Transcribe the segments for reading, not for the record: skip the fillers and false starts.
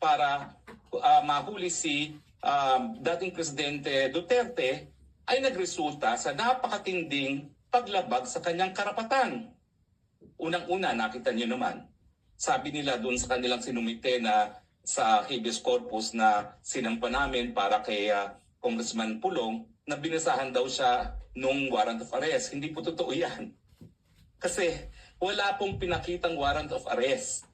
para mahuli si dating Presidente Duterte ay nagresulta sa napakatinding paglabag sa kanyang karapatan. Unang-una, nakita niyo naman, sabi nila doon sa kanilang sinumite na sa habeas corpus na sinampa namin para kay Congressman Pulong, na binasahan daw siya nung warrant of arrest. Hindi po totoo yan. Kasi wala pong pinakitang warrant of arrest.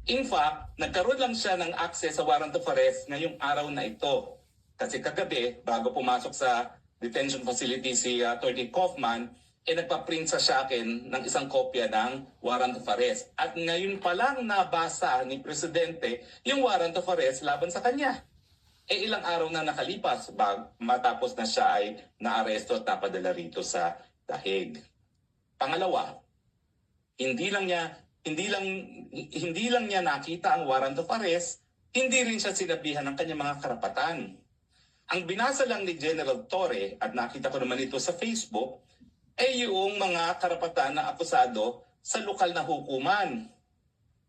In fact, nagkaroon lang siya ng access sa warrant of arrest ngayong araw na ito. Kasi kagabi, bago pumasok sa detention facility si Atty. Kaufman, nagpa-print sa akin ng isang kopya ng warrant of arrest. At ngayon pa lang nabasa ni Presidente yung warrant of arrest laban sa kanya. Ilang araw na nakalipas matapos na siya ay naaresto at napadala rito sa The Hague. Pangalawa, hindi lang niya nakita ang warrant of arrest, hindi rin siya sinabihan ng kanyang mga karapatan. Ang binasa lang ni General Torre, at nakita ko naman ito sa Facebook, ay yung mga karapatan na akusado sa lokal na hukuman.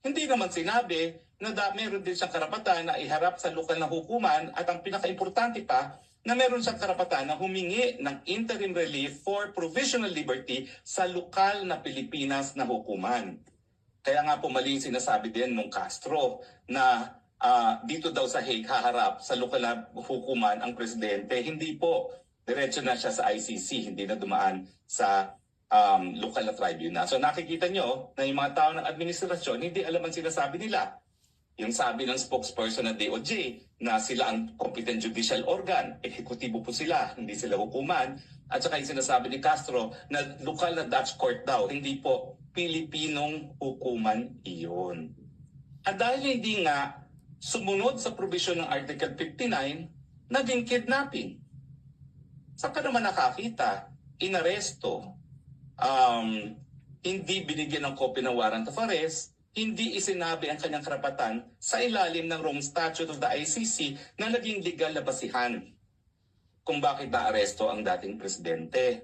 Hindi naman sinabi na meron din siyang karapatan na iharap sa lokal na hukuman, at ang pinaka-importante pa, na meron siyang karapatan na humingi ng interim relief for provisional liberty sa lokal na Pilipinas na hukuman. Kaya nga po mali sinasabi din nung Castro na dito daw sa Hague haharap sa lokal na hukuman ang Presidente. Hindi po. Diretso na siya sa ICC, hindi na dumaan sa lokal na tribunal. So nakikita nyo na yung mga tao ng administrasyon, hindi alam ang sinasabi nila. Yung sabi ng spokesperson ng DOJ na sila ang competent judicial organ, ehekutibo po sila, hindi sila hukuman. At saka yung sinasabi ni Castro na lokal na Dutch court daw, hindi po Pilipinong hukuman iyon. At dahil hindi nga sumunod sa provision ng Article 59, naging kidnapping. Saan ka naman nakakita? Inaresto, hindi binigyan ng copy ng warrant of arrest, hindi isinabi ang kanyang karapatan sa ilalim ng Rome Statute of the ICC na naging legal na basihan kung bakit naaresto ang dating presidente.